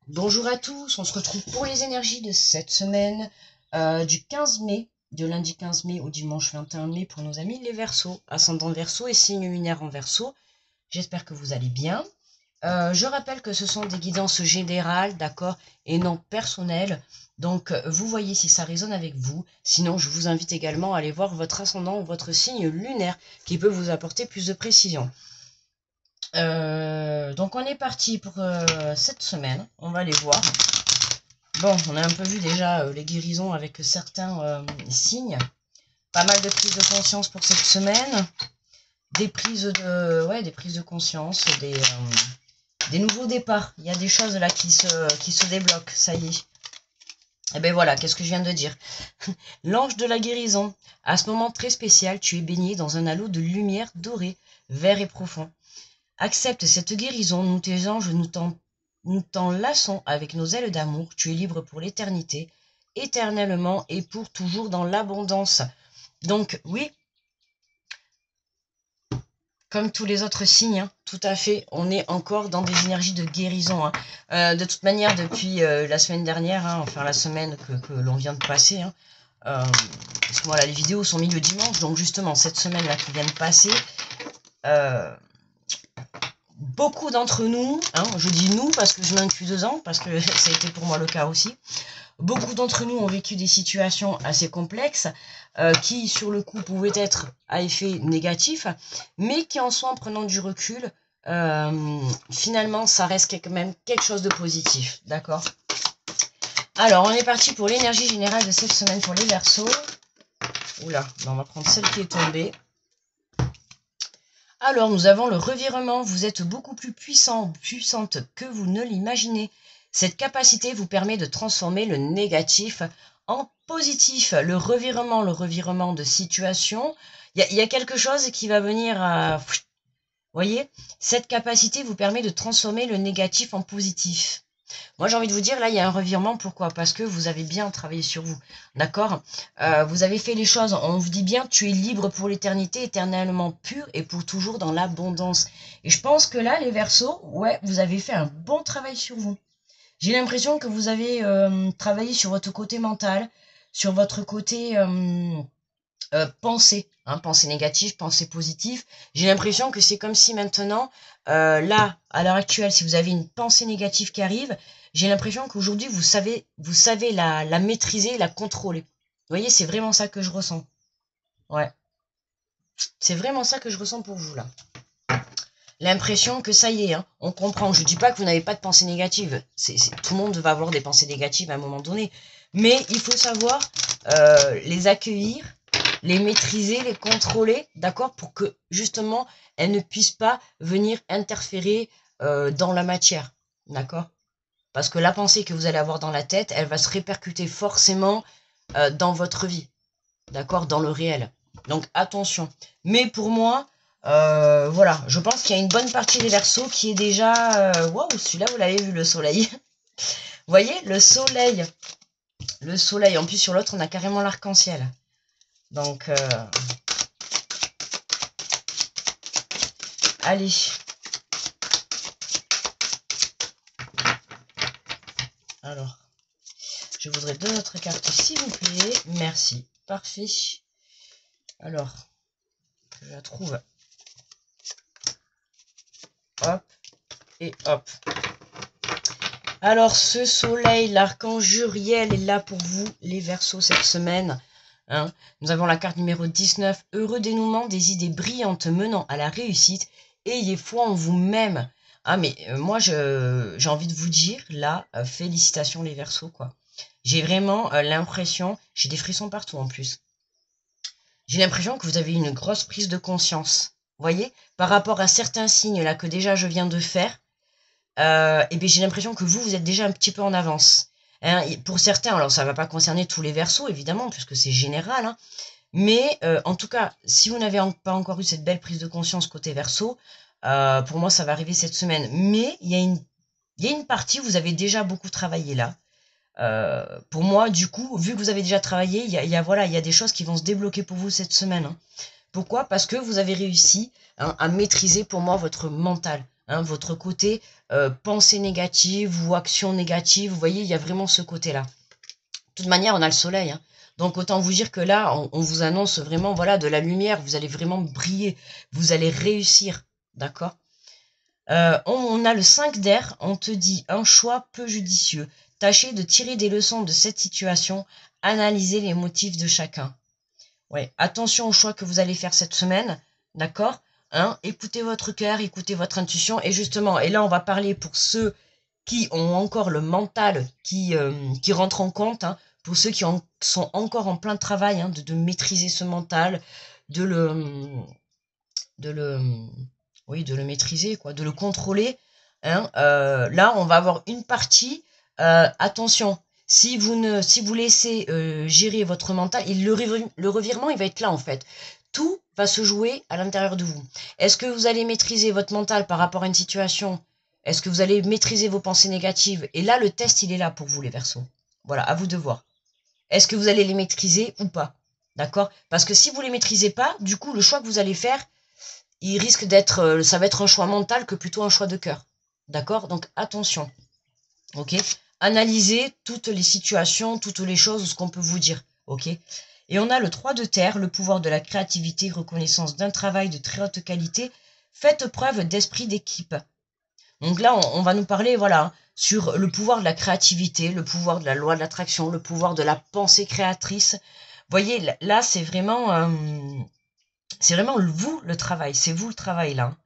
Bonjour à tous, on se retrouve pour les énergies de cette semaine du 15 mai, de lundi 15 mai au dimanche 21 mai pour nos amis les Verseaux, ascendant Verseau et signe lunaire en Verseau. J'espère que vous allez bien. Je rappelle que ce sont des guidances générales, d'accord, et non personnelles. Donc vous voyez si ça résonne avec vous. Sinon, je vous invite également à aller voir votre ascendant ou votre signe lunaire qui peut vous apporter plus de précision. Donc on est parti pour cette semaine. On va les voir. Bon, on a un peu vu déjà les guérisons avec certains signes. Pas mal de prises de conscience pour cette semaine. Des prises de conscience, des nouveaux départs. Il y a des choses là qui se débloquent, ça y est. Et ben voilà, qu'est-ce que je viens de dire? L'ange de la guérison. À ce moment très spécial, tu es baigné dans un halo de lumière dorée, vert et profond. Accepte cette guérison, nous tes anges, nous t'enlaçons avec nos ailes d'amour, tu es libre pour l'éternité, éternellement et pour toujours dans l'abondance. Donc oui, comme tous les autres signes, hein, tout à fait, on est encore dans des énergies de guérison. De toute manière, depuis la semaine dernière, enfin la semaine que l'on vient de passer, parce que voilà, les vidéos sont mises le dimanche, donc justement, cette semaine-là qui vient de passer, beaucoup d'entre nous, je dis nous parce que je m'inclus dedans, parce que ça a été pour moi le cas aussi, beaucoup d'entre nous ont vécu des situations assez complexes qui, sur le coup, pouvaient être à effet négatif, mais qui, en soi, en prenant du recul, finalement, ça reste quand même quelque chose de positif, d'accord? Alors, on est parti pour l'énergie générale de cette semaine pour les Verseaux. Oula, on va prendre celle qui est tombée. Alors, nous avons le revirement. Vous êtes beaucoup plus puissante que vous ne l'imaginez. Cette capacité vous permet de transformer le négatif en positif. Le revirement de situation. Il y a quelque chose qui va venir à... Vous voyez, cette capacité vous permet de transformer le négatif en positif. Moi, j'ai envie de vous dire, là, il y a un revirement. Pourquoi? Parce que vous avez bien travaillé sur vous. D'accord? Vous avez fait les choses. On vous dit bien, tu es libre pour l'éternité, éternellement pur et pour toujours dans l'abondance. Et je pense que là, les Verseaux, ouais, vous avez fait un bon travail sur vous. J'ai l'impression que vous avez travaillé sur votre côté mental, sur votre côté pensée, pensée négative, pensée positive. J'ai l'impression que c'est comme si maintenant, là, à l'heure actuelle, si vous avez une pensée négative qui arrive, j'ai l'impression qu'aujourd'hui, vous savez la maîtriser, la contrôler. Vous voyez, c'est vraiment ça que je ressens. Ouais, c'est vraiment ça que je ressens pour vous, là. L'impression que ça y est, on comprend. Je dis pas que vous n'avez pas de pensée négative. Tout le monde va avoir des pensées négatives à un moment donné. Mais il faut savoir les accueillir, les maîtriser, les contrôler, d'accord, pour que justement elles ne puissent pas venir interférer dans la matière, d'accord. Parce que la pensée que vous allez avoir dans la tête, elle va se répercuter forcément dans votre vie, d'accord, dans le réel. Donc attention. Mais pour moi, voilà, je pense qu'il y a une bonne partie des Verseaux qui est déjà... Waouh, celui-là, vous l'avez vu, le soleil. Vous voyez, le soleil. Le soleil. En plus, sur l'autre, on a carrément l'arc-en-ciel. Donc, allez. Alors, je voudrais deux autres cartes, s'il vous plaît. Merci. Parfait. Alors, je la trouve. Hop. Et hop. Alors, ce soleil, l'archange Uriel est là pour vous, les Verseaux, cette semaine. Nous avons la carte numéro 19. Heureux dénouement des idées brillantes menant à la réussite. Ayez foi en vous-même. Mais moi, j'ai envie de vous dire, là, félicitations les Verseaux, quoi. J'ai vraiment l'impression, j'ai des frissons partout en plus. J'ai l'impression que vous avez une grosse prise de conscience. Vous voyez, par rapport à certains signes là que déjà je viens de faire, et bien j'ai l'impression que vous êtes déjà un petit peu en avance. Pour certains, alors ça ne va pas concerner tous les Verseaux évidemment, puisque c'est général, mais en tout cas, si vous n'avez pas encore eu cette belle prise de conscience côté Verseau, pour moi ça va arriver cette semaine. Mais il y a une partie où vous avez déjà beaucoup travaillé là. Pour moi, du coup, vu que vous avez déjà travaillé, il y a des choses qui vont se débloquer pour vous cette semaine. Pourquoi? Parce que vous avez réussi à maîtriser pour moi votre mental. hein, votre côté pensée négative ou action négative. Vous voyez, il y a vraiment ce côté-là. De toute manière, on a le soleil, hein. Donc autant vous dire que là, on vous annonce vraiment voilà, de la lumière, vous allez vraiment briller, vous allez réussir, d'accord. On a le 5 d'air, on te dit un choix peu judicieux. Tâchez de tirer des leçons de cette situation, analysez les motifs de chacun. Ouais, attention aux choix que vous allez faire cette semaine, d'accord, hein, écoutez votre cœur, écoutez votre intuition, et justement, et là on va parler pour ceux qui ont encore le mental qui rentre en compte, hein, pour ceux qui sont encore en plein travail, hein, de maîtriser ce mental, de le, oui, de le maîtriser, quoi, de le contrôler. Hein, là, on va avoir une partie. Attention, si vous laissez gérer votre mental, le revirement, il va être là en fait. Tout va se jouer à l'intérieur de vous. Est-ce que vous allez maîtriser votre mental par rapport à une situation? Est-ce que vous allez maîtriser vos pensées négatives? Et là, le test, il est là pour vous, les Verseaux. Voilà, à vous de voir. Est-ce que vous allez les maîtriser ou pas? D'accord? Parce que si vous les maîtrisez pas, du coup, le choix que vous allez faire, il risque d'être, ça va être un choix mental que plutôt un choix de cœur. D'accord? Donc attention. Ok? Analysez toutes les situations, toutes les choses, ce qu'on peut vous dire. Ok? Et on a le 3 de terre, le pouvoir de la créativité, reconnaissance d'un travail de très haute qualité. Faites preuve d'esprit d'équipe. Donc là, on va nous parler, voilà, sur le pouvoir de la créativité, le pouvoir de la loi de l'attraction, le pouvoir de la pensée créatrice. Vous voyez, là, c'est vraiment vous le travail, c'est vous le travail là.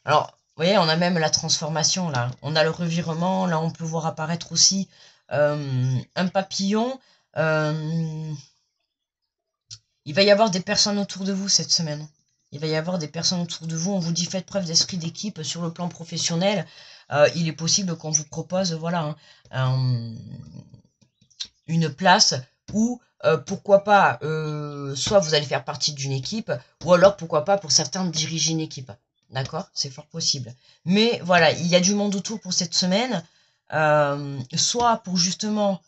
Alors, vous voyez, on a même la transformation là, on a le revirement, là on peut voir apparaître aussi un papillon. Il va y avoir des personnes autour de vous cette semaine. Il va y avoir des personnes autour de vous, on vous dit faites preuve d'esprit d'équipe sur le plan professionnel. Il est possible qu'on vous propose voilà, une place où pourquoi pas, soit vous allez faire partie d'une équipe, ou alors pourquoi pas pour certains diriger une équipe. D'accord? C'est fort possible. Mais voilà, il y a du monde autour pour cette semaine, soit pour justement,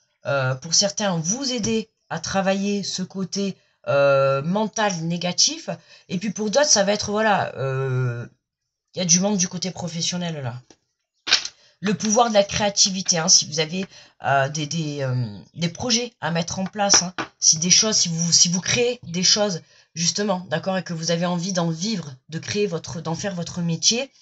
pour certains, vous aider à travailler ce côté mental négatif, et puis pour d'autres, ça va être, voilà, il y a du monde du côté professionnel là. Le pouvoir de la créativité, hein, si vous avez des projets à mettre en place, hein, si des choses, si vous créez des choses justement, d'accord, et que vous avez envie d'en vivre, de créer d'en faire votre métier,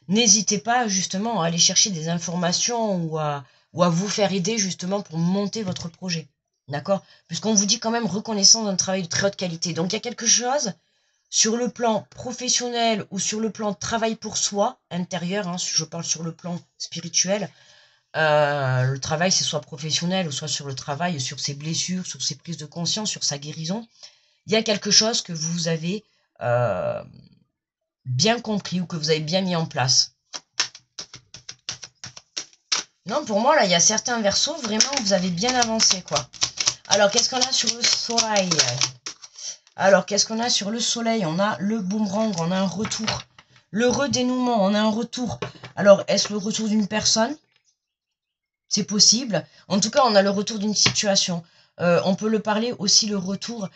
n'hésitez pas justement à aller chercher des informations ou à vous faire aider justement pour monter votre projet, d'accord, puisqu'on vous dit quand même reconnaissance d'un travail de très haute qualité. Donc il y a quelque chose sur le plan professionnel ou sur le plan de travail pour soi, intérieur, hein, si je parle sur le plan spirituel, le travail, c'est soit professionnel ou soit sur le travail, sur ses blessures, sur ses prises de conscience, sur sa guérison. Il y a quelque chose que vous avez bien compris ou que vous avez bien mis en place. Non, pour moi, là, il y a certains Verseaux, vraiment, vous avez bien avancé, quoi. Alors, qu'est-ce qu'on a sur le soleil? Alors, qu'est-ce qu'on a sur le soleil? On a le boomerang, on a un retour. Le redénouement, on a un retour. Alors, est-ce le retour d'une personne? C'est possible. En tout cas, on a le retour d'une situation. On peut le parler aussi, le retour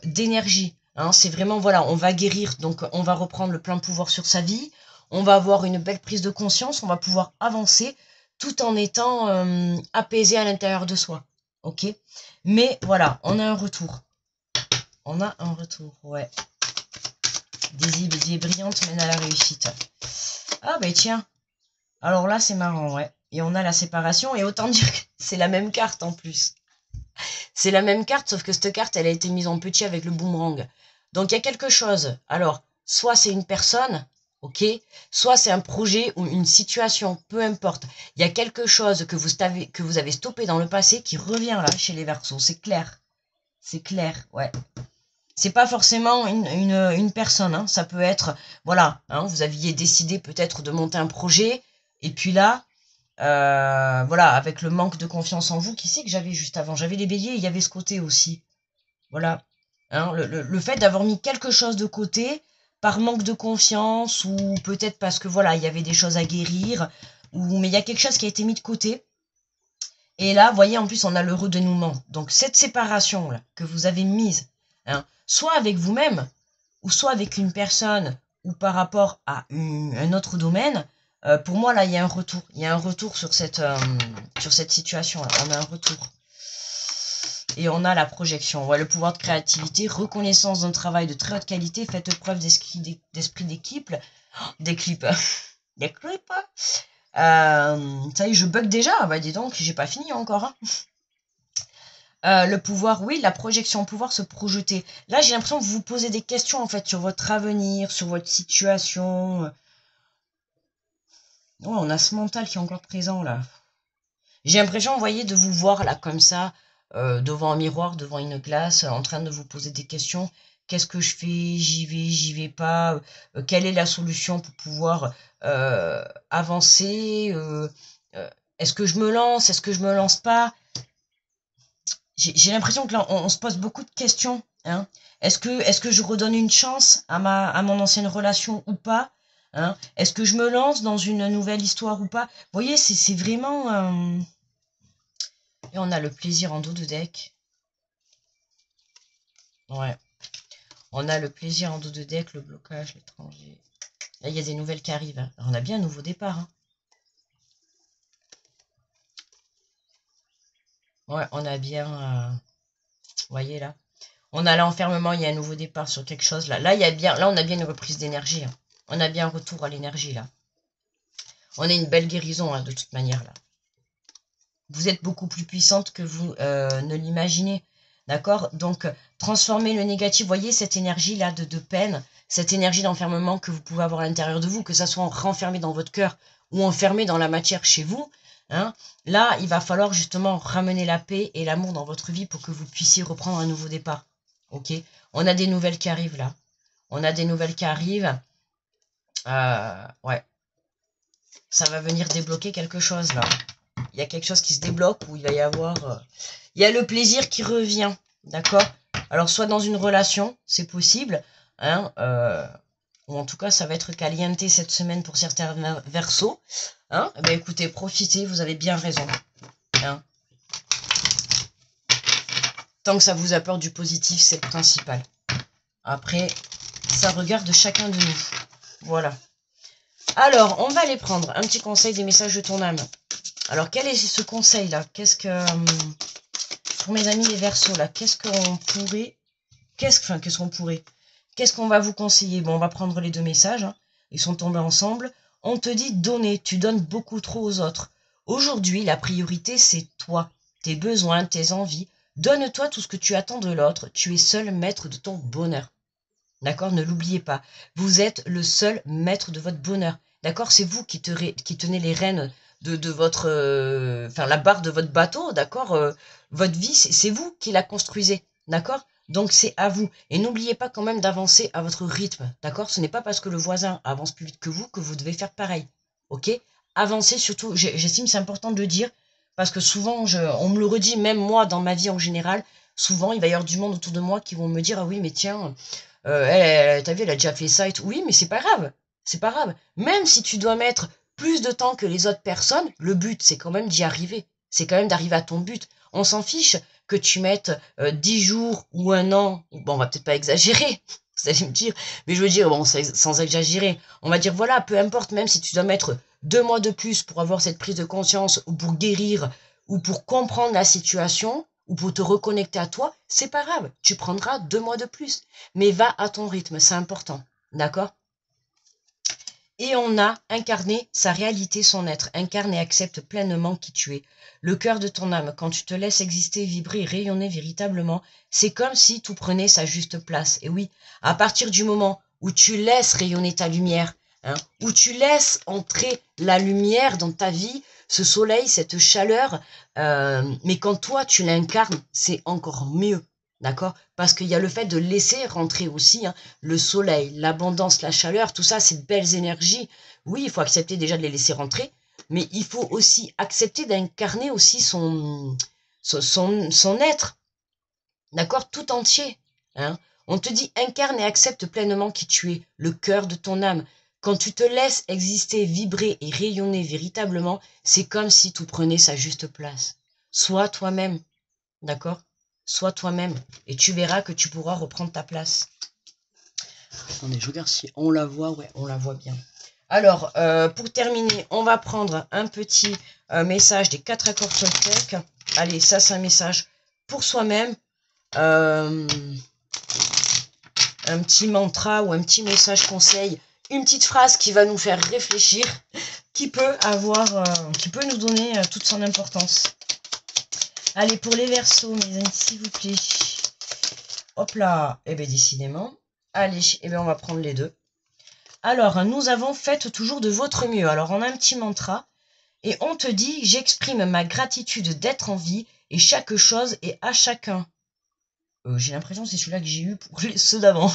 d'énergie. Hein, c'est vraiment, voilà, on va guérir, donc on va reprendre le plein pouvoir sur sa vie. On va avoir une belle prise de conscience, on va pouvoir avancer tout en étant apaisé à l'intérieur de soi. Ok? Mais voilà, on a un retour. On a un retour, ouais. Des idées brillantes mènent à la réussite. Ah ben tiens. Alors là, c'est marrant, ouais. Et on a la séparation, et autant dire que c'est la même carte en plus. C'est la même carte, sauf que cette carte, elle a été mise en petit avec le boomerang. Donc il y a quelque chose. Alors, soit c'est une personne, ok, soit c'est un projet ou une situation, peu importe. Il y a quelque chose que vous avez stoppé dans le passé qui revient là chez les Verseaux. C'est clair. C'est clair, ouais. C'est pas forcément une personne, hein. Ça peut être, voilà, hein, vous aviez décidé peut-être de monter un projet, et puis là, voilà, avec le manque de confiance en vous, qui c'est que j'avais juste avant? J'avais les béliers, il y avait ce côté aussi. Voilà, hein, le fait d'avoir mis quelque chose de côté, par manque de confiance, ou peut-être parce que, voilà, il y avait des choses à guérir, mais il y a quelque chose qui a été mis de côté. Et là, vous voyez, en plus, on a le redénouement. Donc, cette séparation-là, que vous avez mise, hein, soit avec vous-même, ou soit avec une personne, ou par rapport à un autre domaine, pour moi, là, il y a un retour. Il y a un retour sur cette situation-là. On a un retour. Et on a la projection. Ouais, le pouvoir de créativité, reconnaissance d'un travail de très haute qualité, faites preuve d'esprit d'équipe. D'équipe. D'équipe. Ça y est, je bug déjà. Bah dis donc, j'ai pas fini encore. Hein. Le pouvoir, oui, la projection, pouvoir se projeter. Là, j'ai l'impression que vous vous posez des questions, en fait, sur votre avenir, sur votre situation. Ouais, on a ce mental qui est encore présent, là. J'ai l'impression, vous voyez, de vous voir, là, comme ça, devant un miroir, devant une glace, en train de vous poser des questions. Qu'est-ce que je fais? J'y vais pas? Quelle est la solution pour pouvoir avancer? Est-ce que je me lance? Est-ce que je me lance pas? J'ai l'impression que là, on se pose beaucoup de questions. Hein. Est-ce que je redonne une chance à mon ancienne relation ou pas? Hein. Est-ce que je me lance dans une nouvelle histoire ou pas? Vous voyez, c'est vraiment... Et on a le plaisir en dos de deck. Ouais. On a le plaisir en dos de deck, le blocage, l'étranger. Là, il y a des nouvelles qui arrivent. Hein. On a bien un nouveau départ. Hein. Ouais, on a bien... vous voyez, là. On a l'enfermement, il y a un nouveau départ sur quelque chose, là. Là, on a bien une reprise d'énergie. Hein. On a bien un retour à l'énergie, là. On a une belle guérison, hein, de toute manière, là. Vous êtes beaucoup plus puissante que vous ne l'imaginez. D'accord? Donc, transformer le négatif, voyez cette énergie-là de peine, cette énergie d'enfermement que vous pouvez avoir à l'intérieur de vous, que ça soit renfermé dans votre cœur ou enfermé dans la matière chez vous. Hein, là, il va falloir justement ramener la paix et l'amour dans votre vie pour que vous puissiez reprendre un nouveau départ. Ok? On a des nouvelles qui arrivent là. On a des nouvelles qui arrivent. Ouais. Ça va venir débloquer quelque chose là. Il y a quelque chose qui se débloque où il va y avoir... il y a le plaisir qui revient, d'accord? Alors, soit dans une relation, c'est possible, hein, ou en tout cas, ça va être caliente cette semaine pour certains versos. Hein? Eh bien, écoutez, profitez, vous avez bien raison. Hein? Tant que ça vous apporte du positif, c'est le principal. Après, ça regarde chacun de nous. Voilà. Alors, on va aller prendre un petit conseil des messages de ton âme. Alors, quel est ce conseil-là? Qu'est-ce que... pour mes amis les Verseaux, là, qu'est-ce qu'on pourrait... Qu'est-ce qu'on va vous conseiller? Bon, on va prendre les deux messages. Hein. Ils sont tombés ensemble. On te dit donner. Tu donnes beaucoup trop aux autres. Aujourd'hui, la priorité, c'est toi. Tes besoins, tes envies. Donne-toi tout ce que tu attends de l'autre. Tu es seul maître de ton bonheur. D'accord? Ne l'oubliez pas. Vous êtes le seul maître de votre bonheur. D'accord? C'est vous qui tenez les rênes de votre... la barre de votre bateau. D'accord? Votre vie, c'est vous qui la construisez. D'accord? Donc, c'est à vous. Et n'oubliez pas quand même d'avancer à votre rythme. D'accord? Ce n'est pas parce que le voisin avance plus vite que vous devez faire pareil. Ok? Avancez surtout. J'estime c'est important de le dire. Parce que souvent, on me le redit, même moi, dans ma vie en général, souvent, il va y avoir du monde autour de moi qui vont me dire, ah oui, mais tiens... t'as vu, elle a déjà fait ça et tout. Oui, mais c'est pas grave. C'est pas grave. Même si tu dois mettre plus de temps que les autres personnes, le but, c'est quand même d'y arriver. C'est quand même d'arriver à ton but. On s'en fiche que tu mettes 10 jours ou un an. Bon, on va peut-être pas exagérer, vous allez me dire. Mais je veux dire, bon, sans exagérer. On va dire, voilà, peu importe, même si tu dois mettre 2 mois de plus pour avoir cette prise de conscience ou pour guérir ou pour comprendre la situation, ou pour te reconnecter à toi, c'est pas grave, tu prendras 2 mois de plus. Mais va à ton rythme, c'est important, d'accord? Et on a incarné sa réalité, son être. Incarne et accepte pleinement qui tu es. Le cœur de ton âme, quand tu te laisses exister, vibrer et rayonner véritablement, c'est comme si tout prenait sa juste place. Et oui, à partir du moment où tu laisses rayonner ta lumière, hein, où tu laisses entrer la lumière dans ta vie, ce soleil, cette chaleur, mais quand toi tu l'incarnes, c'est encore mieux, d'accord? Parce qu'il y a le fait de laisser rentrer aussi hein, le soleil, l'abondance, la chaleur, tout ça, ces belles énergies. Oui, il faut accepter déjà de les laisser rentrer, mais il faut aussi accepter d'incarner aussi son être, d'accord? Tout entier, hein? On te dit incarne et accepte pleinement qui tu es, le cœur de ton âme. Quand tu te laisses exister, vibrer et rayonner véritablement, c'est comme si tout prenait sa juste place. Sois toi-même, d'accord? Sois toi-même et tu verras que tu pourras reprendre ta place. Attendez, je regarde si on la voit. Ouais, on la voit bien. Alors, pour terminer, on va prendre un petit message des 4 accords Toltec. Allez, ça c'est un message pour soi-même. Un petit mantra ou un petit message conseil. Une petite phrase qui va nous faire réfléchir. Qui peut nous donner toute son importance. Allez, pour les Verseaux, mes amis, s'il vous plaît. Hop là. Eh bien, décidément. Allez, eh bien, on va prendre les deux. Alors, nous avons fait toujours de votre mieux. Alors, on a un petit mantra. Et on te dit, j'exprime ma gratitude d'être en vie et chaque chose et à chacun. J'ai l'impression que c'est celui-là que j'ai eu pour ceux d'avant.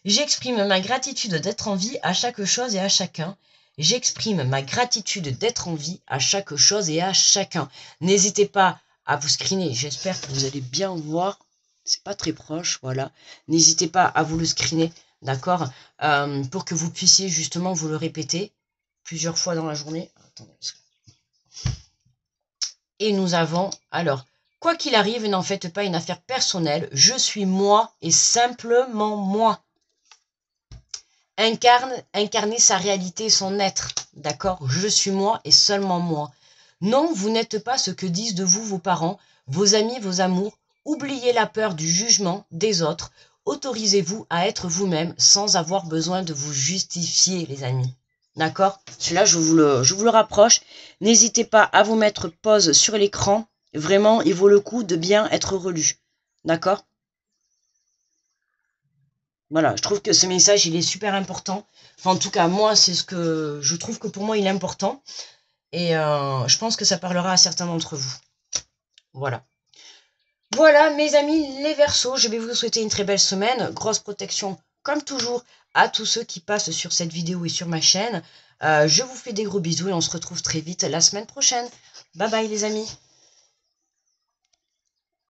J'exprime ma gratitude d'être en vie à chaque chose et à chacun. J'exprime ma gratitude d'être en vie à chaque chose et à chacun. N'hésitez pas à vous screener. J'espère que vous allez bien voir. C'est pas très proche, voilà. N'hésitez pas à vous le screener, d'accord, pour que vous puissiez justement vous le répéter plusieurs fois dans la journée. Attendez. Et nous avons, alors, quoi qu'il arrive, n'en faites pas une affaire personnelle. Je suis moi et simplement moi. Incarner sa réalité et son être, d'accord? Je suis moi et seulement moi. Non, vous n'êtes pas ce que disent de vous vos parents, vos amis, vos amours. Oubliez la peur du jugement des autres. Autorisez-vous à être vous-même sans avoir besoin de vous justifier, les amis. D'accord? Celui-là, je vous le rapproche. N'hésitez pas à vous mettre pause sur l'écran. Vraiment, il vaut le coup de bien être relu. D'accord? Voilà, je trouve que ce message, il est super important. Enfin, en tout cas, moi, c'est ce que je trouve que pour moi, il est important. Et je pense que ça parlera à certains d'entre vous. Voilà. Voilà, mes amis, les Verseaux, je vais vous souhaiter une très belle semaine. Grosse protection, comme toujours, à tous ceux qui passent sur cette vidéo et sur ma chaîne. Je vous fais des gros bisous et on se retrouve très vite la semaine prochaine. Bye bye, les amis.